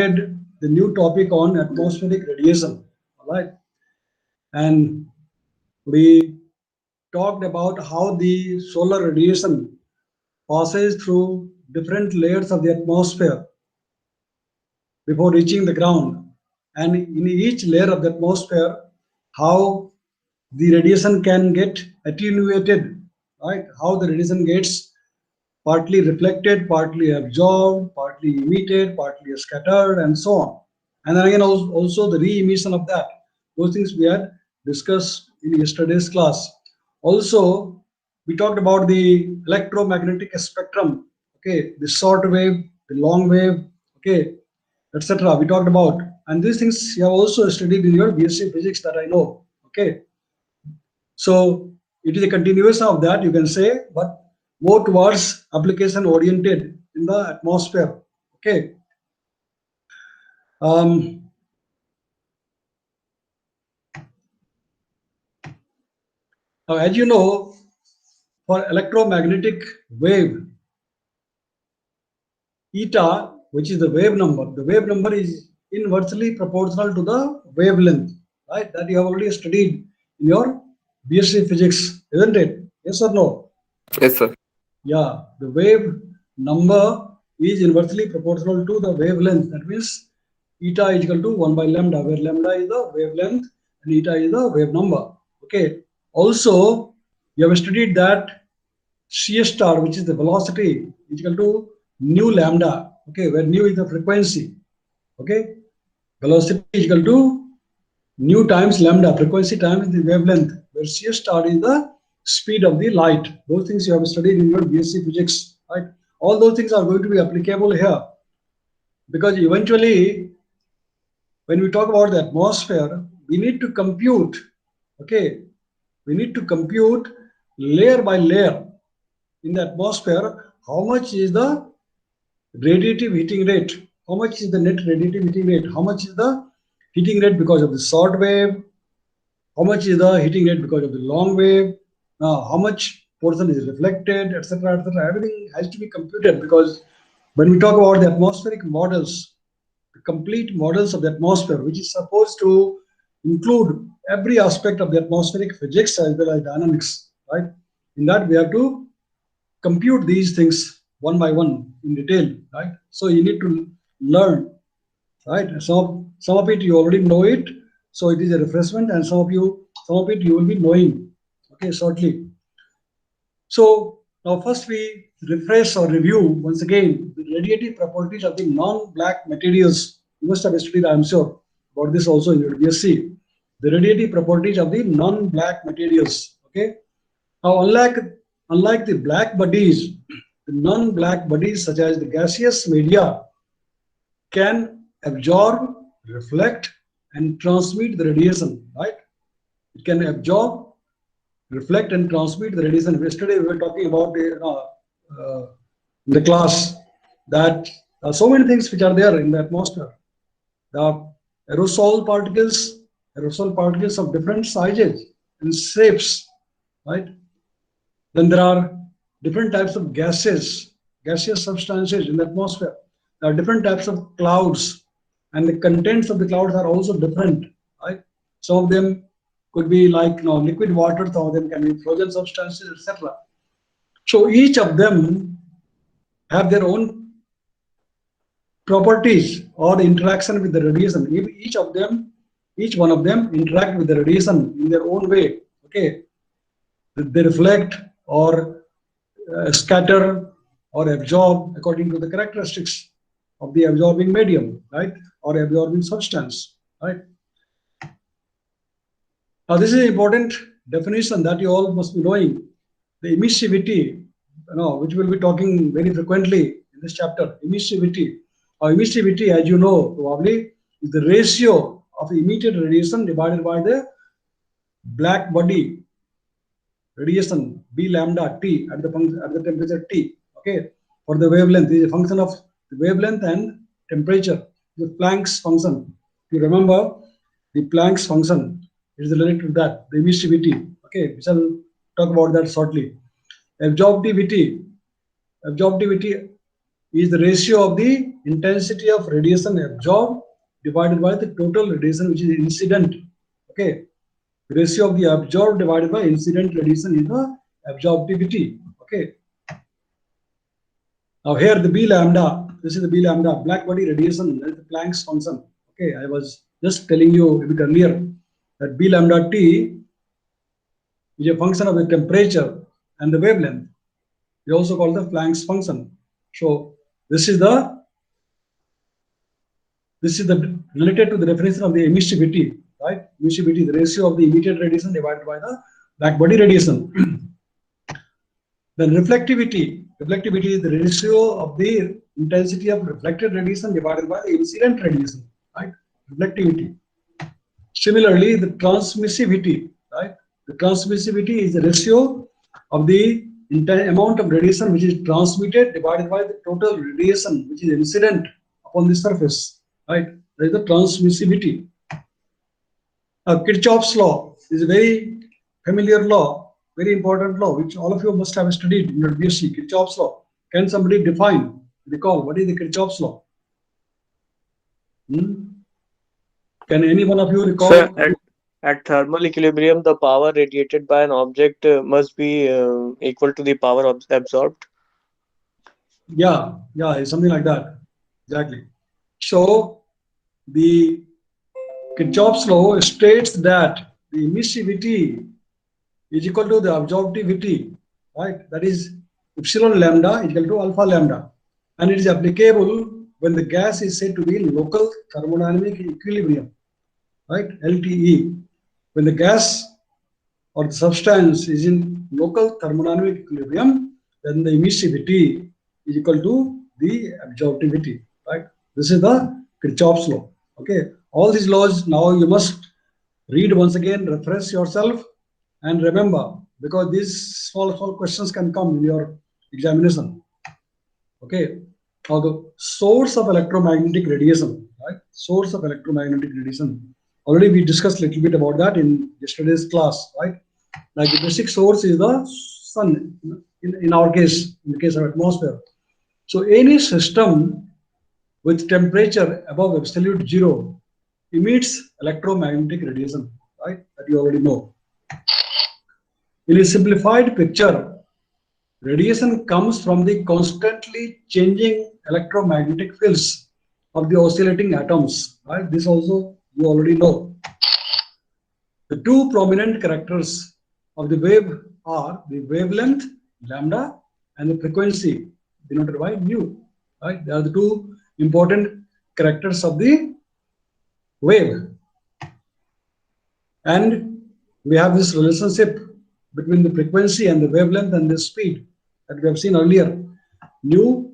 The new topic on atmospheric radiation. All right, and we talked about how the solar radiation passes through different layers of the atmosphere before reaching the ground, and in each layer of the atmosphere, how the radiation can get attenuated, right? How the radiation gets partly reflected, partly absorbed, partly emitted, partly scattered, and so on. And then again, also the re-emission of that. Those things we had discussed in yesterday's class. Also, we talked about the electromagnetic spectrum. Okay, the short wave, the long wave. Okay, etc. We talked about, and these things you have also studied in your BSc physics that I know. Okay, so it is a continuation of that, you can say, but more towards application oriented in the atmosphere. Okay. Um, Now, as you know, for electromagnetic wave, eta, which is the wave number is inversely proportional to the wavelength, right? That you have already studied in your BSc physics, isn't it? Yes or no? Yes, sir. Yeah, the wave number is inversely proportional to the wavelength. That means eta is equal to 1 by lambda, where lambda is the wavelength and eta is the wave number. Okay. Also, you have studied that c star, which is the velocity, is equal to nu lambda. Okay, where nu is the frequency. Okay, velocity is equal to nu times lambda, frequency times the wavelength, where c star is the speed of the light. Those things you have studied in your BSc physics, right? All those things are going to be applicable here, because eventually, when we talk about the atmosphere, we need to compute. Okay, we need to compute layer by layer in the atmosphere. How much is the radiative heating rate? How much is the net radiative heating rate? How much is the heating rate because of the short wave? How much is the heating rate because of the long wave? Now, how much portion is reflected, etc., etc. Everything has to be computed, because when we talk about the atmospheric models, the complete models of the atmosphere, which is supposed to include every aspect of the atmospheric physics as well as dynamics, right? In that, we have to compute these things one by one in detail, right? So you need to learn, right? Some of it you already know it, so it is a refreshment, and some of it you will be knowing, okay, shortly. So now first we refresh or review once again the radiative properties of the non-black materials. You must have studied, I'm sure, about this also in your BSc. The radiative properties of the non-black materials. Okay. Now unlike the black bodies, the non-black bodies such as the gaseous media can absorb, reflect, and transmit the radiation. Right? It can absorb, reflect, and transmit the radiation. Yesterday we were talking about in the class that so many things which are there in the atmosphere. The aerosol particles of different sizes and shapes, right? Then there are different types of gaseous substances in the atmosphere. There are different types of clouds, and the contents of the clouds are also different, right? Some of them could be like liquid water, some of them can be frozen substances, etc. So each of them have their own properties or interaction with the radiation. Each one of them interact with the radiation in their own way. Okay, they reflect or scatter or absorb according to the characteristics of the absorbing medium, right, or absorbing substance, right. Now this is an important definition that you all must be knowing. The emissivity, which we'll be talking very frequently in this chapter. Emissivity. Emissivity, as you know, probably is the ratio of emitted radiation divided by the black body radiation B lambda T at the temperature T. Okay, for the wavelength is a function of the wavelength and temperature. The Planck's function. If you remember, the Planck's function is related to that, the emissivity. Okay, we shall talk about that shortly. Absorptivity. Absorptivity is the ratio of the intensity of radiation absorbed divided by the total radiation which is incident. Okay, ratio of the absorbed divided by incident radiation is the absorptivity. Okay. Now here the B lambda, this is the B lambda, black body radiation, that is the Planck's function. Okay, I was just telling you a bit earlier that B lambda T is a function of the temperature and the wavelength. We also call the Planck's function. So this is the related to the definition of the emissivity, right? Emissivity is the ratio of the emitted radiation divided by the black body radiation. Then reflectivity is the ratio of the intensity of reflected radiation divided by the incident radiation, right? Reflectivity. Similarly, the transmissivity, right? The transmissivity is the ratio of the amount of radiation which is transmitted divided by the total radiation which is incident upon the surface, right? That is the transmissivity. Kirchhoff's law is a very familiar law, very important law, which all of you must have studied in your BSc, Kirchhoff's law. Can somebody recall, what is the Kirchhoff's law? Can any one of you recall? Sir, at thermal equilibrium, the power radiated by an object must be equal to the power absorbed. Yeah, something like that. Exactly. So the Kirchhoff's law states that the emissivity is equal to the absorptivity, right? That is epsilon lambda is equal to alpha lambda, and it is applicable when the gas is said to be in local thermodynamic equilibrium, right? LTE. When the gas or the substance is in local thermodynamic equilibrium, then the emissivity is equal to the absorptivity, right? This is the Kirchhoff's law. Okay, all these laws now you must read once again, refresh yourself, and remember, because these small questions can come in your examination. Okay, now the source of electromagnetic radiation, right? Source of electromagnetic radiation. Already we discussed a little bit about that in yesterday's class, right? Like the basic source is the sun, in our case, in the case of atmosphere. So any system with temperature above absolute zero emits electromagnetic radiation, right? That you already know. In a simplified picture, radiation comes from the constantly changing electromagnetic fields of the oscillating atoms, right? This also you already know. The two prominent characters of the wave are the wavelength, lambda, and the frequency, denoted by nu, right? They are the two important characters of the wave. And we have this relationship between the frequency and the wavelength and the speed that we have seen earlier. Nu,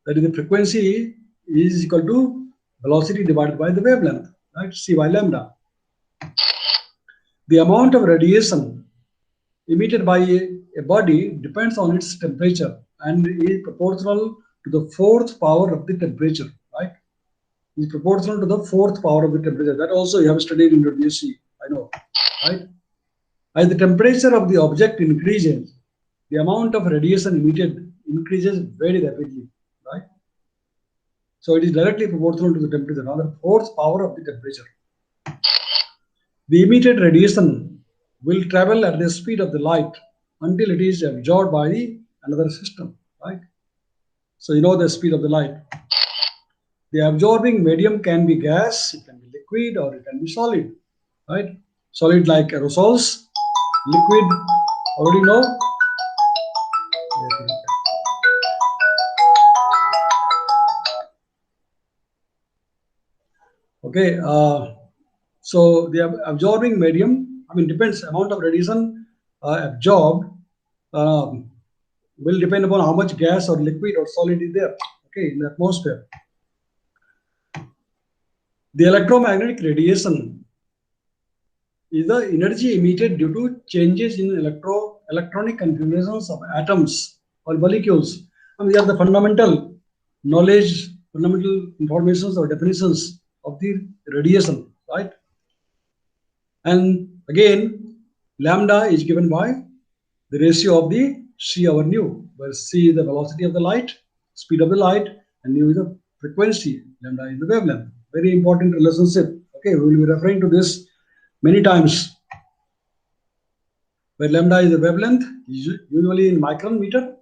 that is the frequency, is equal to velocity divided by the wavelength, right? C by lambda. The amount of radiation emitted by a body depends on its temperature and is proportional to the fourth power of the temperature, right? Is proportional to the fourth power of the temperature. That also you have studied in your BSc, I know, right? As the temperature of the object increases, the amount of radiation emitted increases very rapidly, right? So it is directly proportional to the temperature, another fourth power of the temperature. The emitted radiation will travel at the speed of the light until it is absorbed by another system, right? So you know the speed of the light. The absorbing medium can be gas, it can be liquid, or it can be solid, right? Solid like aerosols, liquid, already know. Okay, so the absorbing medium, depends amount of radiation absorbed will depend upon how much gas or liquid or solid is there, okay, in the atmosphere. The electromagnetic radiation is the energy emitted due to changes in electronic configurations of atoms or molecules. These are the fundamental knowledge, fundamental informations or definitions of the radiation, right? And again, lambda is given by the ratio of the C over nu, where C is the velocity of the light speed of the light, and nu is the frequency, lambda is the wavelength. Very important relationship. Okay, we will be referring to this many times. Where lambda is the wavelength, usually in micron meter,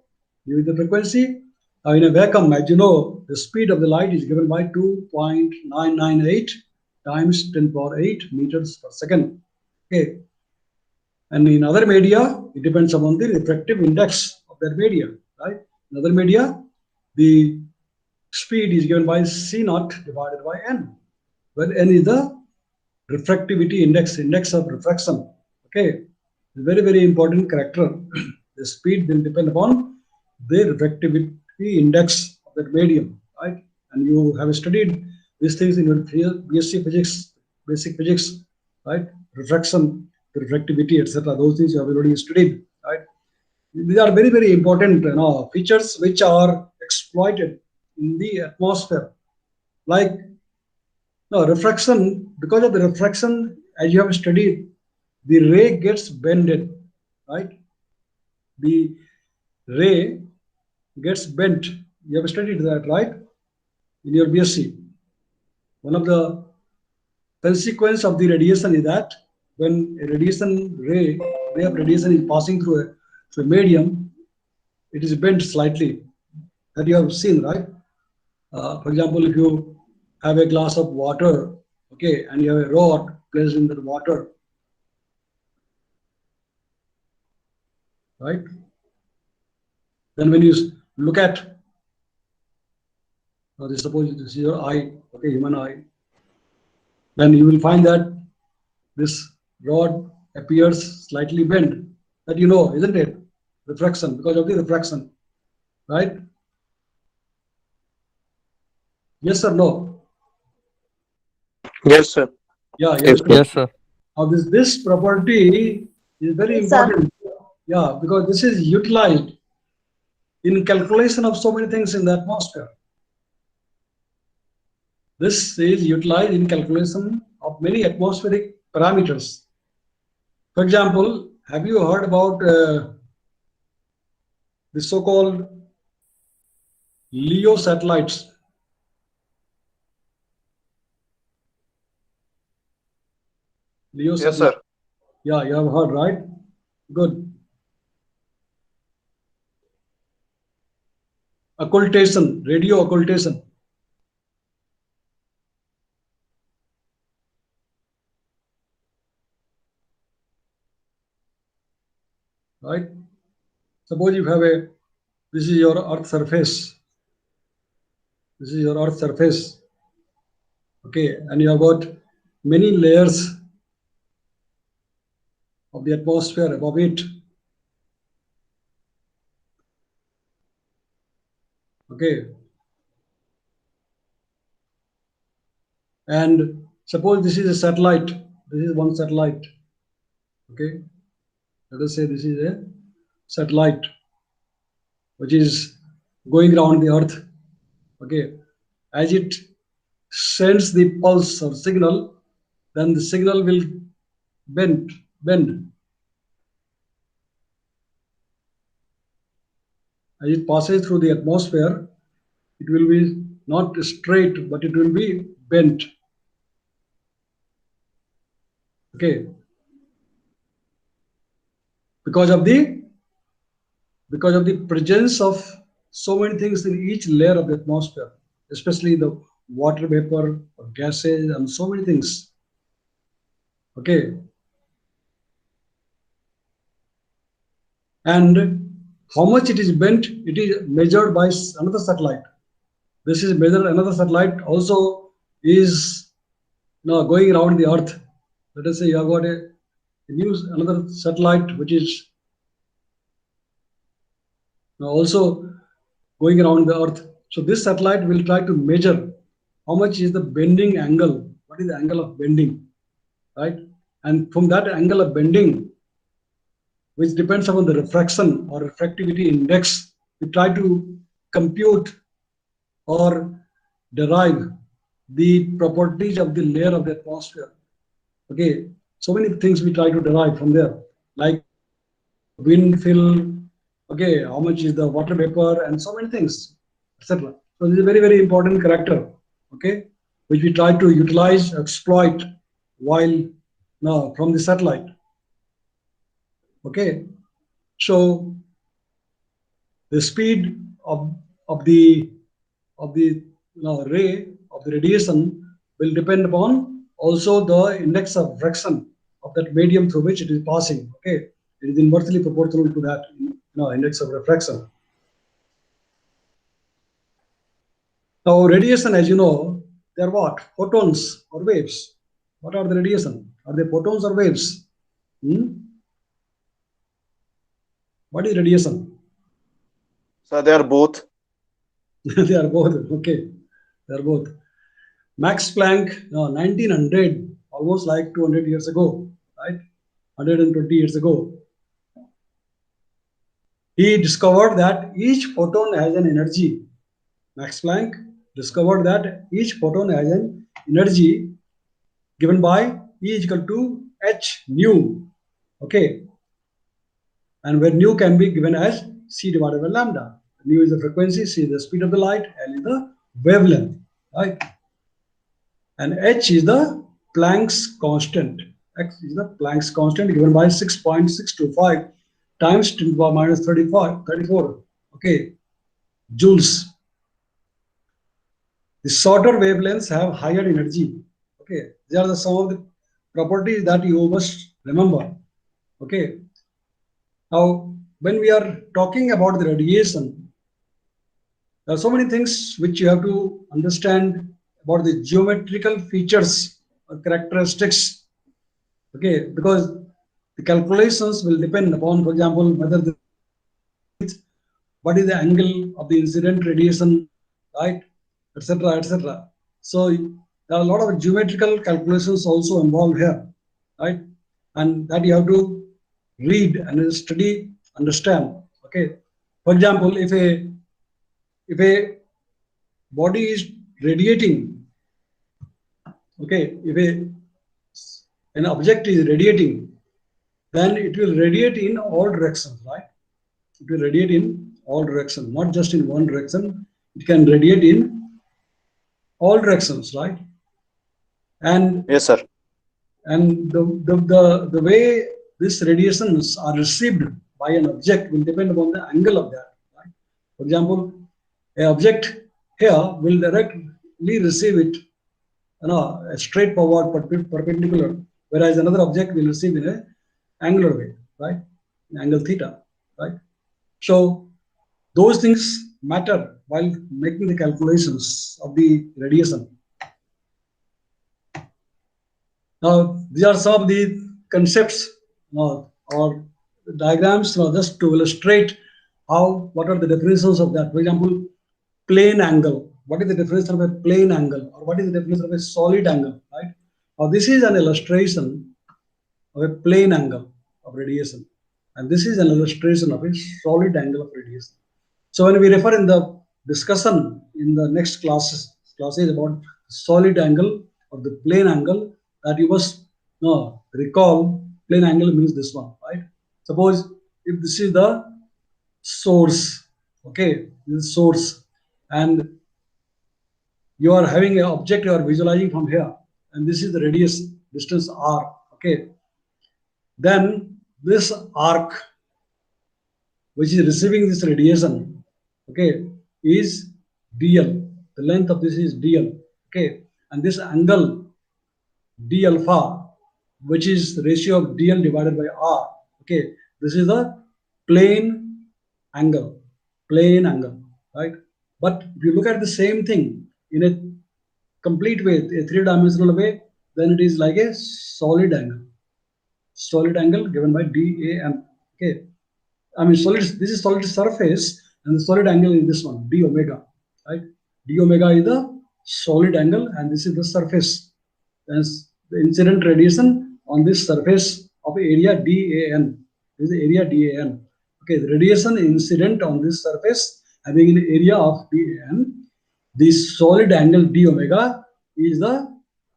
nu is the frequency. Now in a vacuum, as you know, the speed of the light is given by 2.998 times 10 power 8 meters per second. Okay. And in other media, it depends upon the refractive index of that media, right? In other media, the speed is given by C naught divided by N, where N is the refractivity index, index of refraction. Okay, very, very important character. The speed will depend upon the refractivity index of that medium, right? And you have studied these things in your BSc physics, basic physics, right? Refraction, refractivity, etc. Those things you have already studied, right? These are very, very important, features which are exploited in the atmosphere. Like no refraction, because of the refraction, as you have studied, the ray gets bended, right? The ray gets bent. You have studied that, right? In your BSc. One of the consequence of the radiation is that when a ray of radiation is passing through a medium, it is bent slightly. That you have seen, right? For example, if you have a glass of water, okay, and you have a rod placed in the water, right? Then when you look at, suppose this is your eye, okay, human eye, then you will find that this rod appears slightly bent. That you know, isn't it? Refraction, because of the refraction, right? Yes or no? Yes, sir. Yeah, Yes, sir. Yes, sir. now this property is very Yes, sir. important. Yeah, because this is utilized in calculation of so many things in the atmosphere. This is utilized in calculation of many atmospheric parameters. For example, have you heard about the so-called LEO satellites? LEO Yes, satellites. sir. Yeah, you have heard, right? Good. Occultation, radio occultation. Right? Suppose you have this is your Earth surface. This is your Earth surface. Okay, and you have got many layers of the atmosphere above it. Okay. And suppose this is a satellite. This is one satellite. Okay. Let us say this is a satellite which is going around the Earth. Okay. As it sends the pulse or signal, then the signal will bend. As it passes through the atmosphere, it will be not straight, but it will be bent. Okay. Because of the presence of so many things in each layer of the atmosphere, especially the water vapor or gases and so many things. Okay. And how much it is bent, it is measured by another satellite. This is measured, another satellite also is going around the Earth. Let us say you have got another satellite which is also going around the Earth. So this satellite will try to measure how much is the bending angle, what is the angle of bending, right? And from that angle of bending, which depends upon the refraction or refractivity index, we try to compute or derive the properties of the layer of the atmosphere. Okay, so many things we try to derive from there, like wind fill, okay, how much is the water vapor, and so many things. etc. So this is a very, very important character, okay, which we try to utilize, exploit while from the satellite. Okay, so the speed of the ray of the radiation will depend upon also the index of refraction of that medium through which it is passing. Okay, it is inversely proportional to that index of refraction. Now, radiation, as you know, they are what? Photons or waves. What are the radiation? Are they photons or waves? What is radiation? So they are both. They are both. Okay, they are both. Max Planck, 1900, almost like 200 years ago, right? 120 years ago, he discovered that each photon has an energy. Max Planck discovered that each photon has an energy given by E is equal to h nu. Okay, and where nu can be given as c divided by lambda. Nu is the frequency, c is the speed of the light, L is the wavelength, right? And h is the Planck's constant. X is the Planck's constant given by 6.625 times 10 to the power minus 34. Okay, joules. The shorter wavelengths have higher energy. Okay, these are some of the properties that you must remember. Okay. Now, when we are talking about the radiation, there are so many things which you have to understand about the geometrical features or characteristics. Okay, because the calculations will depend upon, for example, whether what is the angle of the incident radiation, right, etc., etc. So there are a lot of geometrical calculations also involved here, right, and that you have to read and study, understand. Okay, for example, if a body is radiating, okay, if an object is radiating, then it will radiate in all directions, right? It will radiate in all directions, not just in one direction. It can radiate in all directions, right? And Yes, sir. And the way these radiations are received by an object will depend upon the angle of that. Right? For example, an object here will directly receive it, a straightforward perpendicular, whereas another object will receive in a angular way, right? Angle theta, right? So those things matter while making the calculations of the radiation. Now, these are some of the concepts or diagrams just to illustrate what are the definitions of that. For example, plane angle. What is the definition of a plane angle, or what is the definition of a solid angle, right? Now, this is an illustration of a plane angle of radiation, and this is an illustration of a solid angle of radiation. So when we refer in the discussion in the next classes about solid angle or the plane angle, that you must recall plane angle means this one, right? Suppose if this is the source, okay, this is source, and you are having an object you are visualizing from here, and this is the radius distance r, okay, then this arc which is receiving this radiation, okay, is dl. The length of this is dl, okay, and this angle d alpha, which is the ratio of dl divided by r, okay, this is the plane angle, right? But if you look at the same thing in a complete way, a three-dimensional way, then it is like a solid angle given by dAm, okay. I mean, this is solid surface, and the solid angle is this one, d omega, right? D omega is the solid angle, and this is the surface. That's the incident radiation on this surface of area dAn. This is the area dAn. Okay, the radiation incident on this surface having an area of dAn. The solid angle d omega is the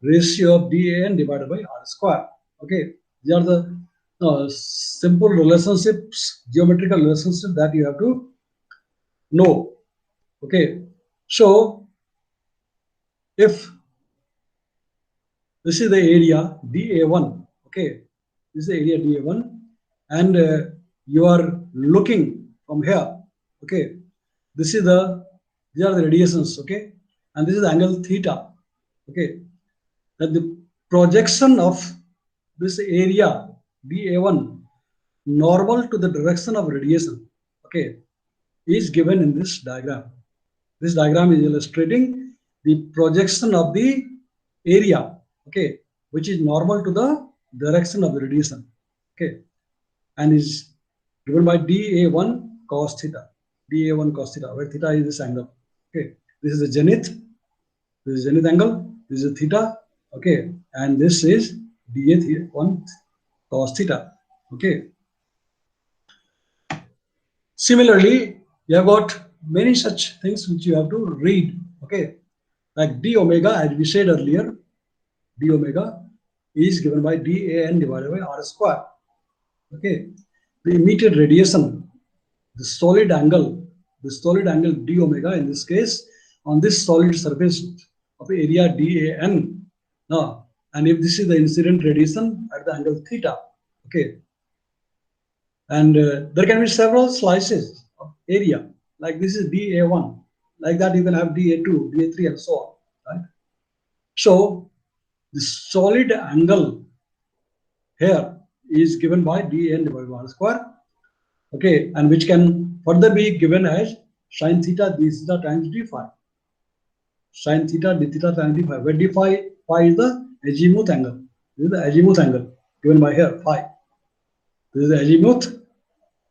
ratio of dAn divided by r square. Okay, these are the simple relationships, geometrical relationships that you have to know. Okay, So if this is the area dA1, okay, this is the area dA1, and you are looking from here, okay, this is these are the radiations, okay, and this is the angle theta, okay, that the projection of this area dA1 normal to the direction of radiation, okay, is given in this diagram. This diagram is illustrating the projection of the area, okay, which is normal to the direction of the radiation, okay, and is given by dA1 cos theta, dA1 cos theta, where theta is this angle, okay. This is the zenith, this is zenith angle, this is theta, okay, and this is dA1 cos theta, okay. Similarly, you have got many such things which you have to read, okay, like d omega, as we said earlier, d omega is given by dAn divided by r square, okay. The emitted radiation, the solid angle d omega in this case on this solid surface of area dAn, now, and if this is the incident radiation at the angle theta, okay, and there can be several slices of area, like this is dA1, like that you can have dA2, dA3, and so on, right? So the solid angle here is given by dAn divided by r square, okay, and which can further be given as sine theta d theta times d phi, sine theta d theta times d phi, where d phi is the azimuth angle. This is the azimuth angle given by here phi. This is the azimuth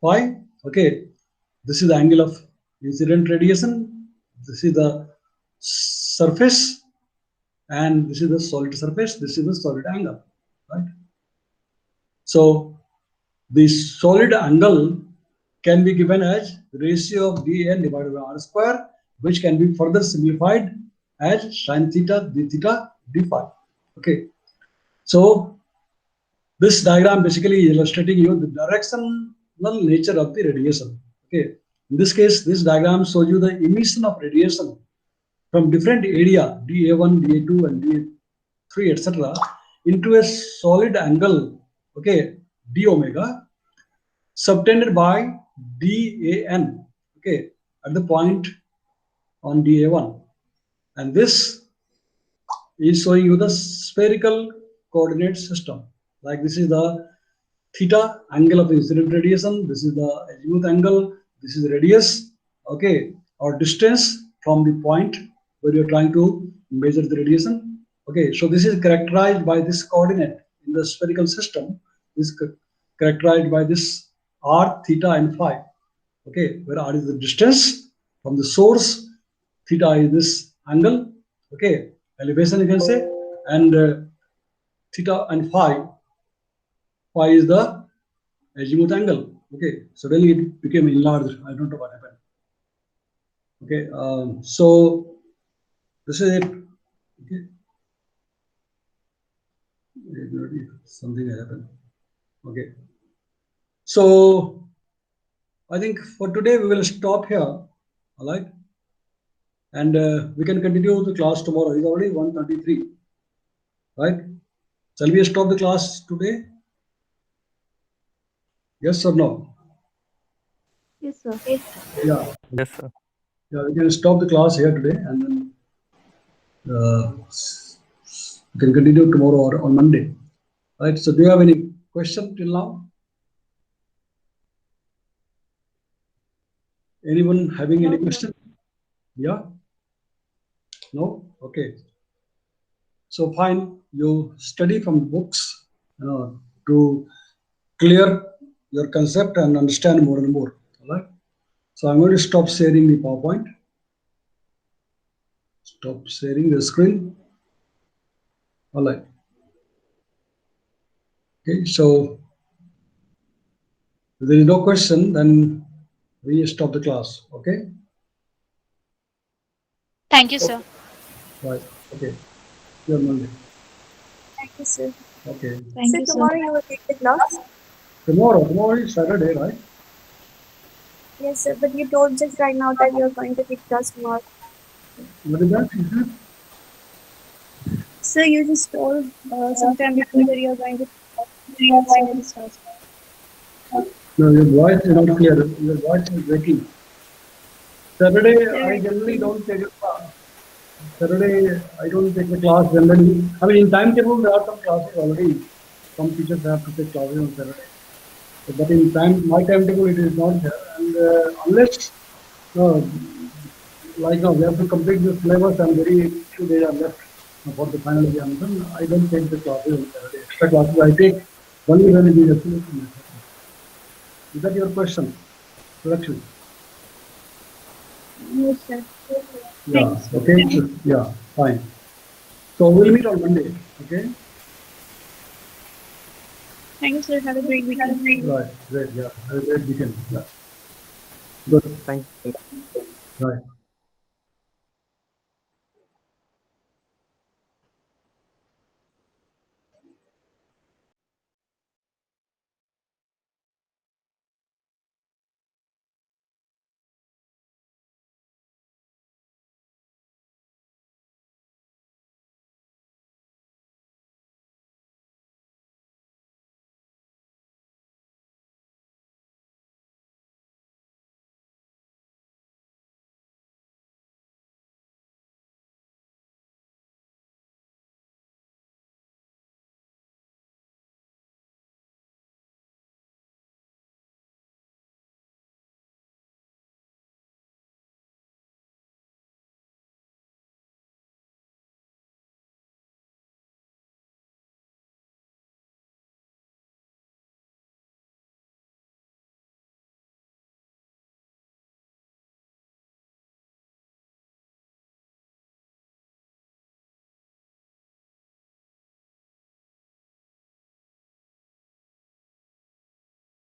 phi, okay. This is the angle of incident radiation. This is the surface, and this is the solid surface. This is the solid angle, right? So the solid angle can be given as ratio of dN divided by r square, which can be further simplified as sine theta d theta d phi, okay. So this diagram basically is illustrating you the directional nature of the radiation, okay. In this case, this diagram shows you the emission of radiation from different area dA1, dA2, and dA3, etc., into a solid angle, okay, d omega, subtended by dAn, okay, at the point on dA1, and this is showing you the spherical coordinate system. Like this is the theta, angle of incident radiation, this is the azimuth angle, this is radius, okay, or distance from the point where you're trying to measure the radiation, okay. So this is characterized by this coordinate in the spherical system, is characterized by this r, theta, and phi, okay, where r is the distance from the source, theta is this angle, okay, elevation you can say, and theta and phi is the azimuth angle, okay. Suddenly it became enlarged, I don't know what happened, okay. So this is it, okay. Something happened, okay. So I think for today we will stop here, all right, and we can continue the class tomorrow. It's already 1:33, right? Shall we stop the class today? Yes or no? Yes, sir. Yeah. Yes, sir. Yeah, we can stop the class here today, and then we can continue tomorrow or on Monday, right? So do you have any question till now? Anyone having any question? Yeah? No? Okay. So fine, you study from books, to clear your concept and understand more and more, all right? So I'm going to stop sharing the PowerPoint. Stop sharing the screen. All right. Okay, so if there is no question, then we stop the class, okay? Thank you, sir. Right, okay. See you on Monday. Thank you, sir. Okay. Thank Sir, you, sir. tomorrow you will take the class? Tomorrow is Saturday, right? Yes, sir. But you told just right now that you're going to take class tomorrow. What is that? You said? Sir, you just told sometime before that you are going to this class. No, your voice is not clear. Your voice is breaking. Saturday, I generally don't take a class. Saturday, I don't take a class generally. I mean, in timetable, there are some classes already. Some teachers have to take classes on Saturday. But in my timetable, it is not there. And unless, like now, we have to complete the syllabus and very few days are left for the final examination, I don't take the classes on Saturday. Extra classes I take only when it is absolutely necessary. Is that your question? Correction. Yes, sir. Yeah, okay, yeah, fine. So we'll meet on Monday, okay? Thank you, sir. Have a great weekend. Right, great, yeah, have a great weekend, yeah. Good, Thank you. right.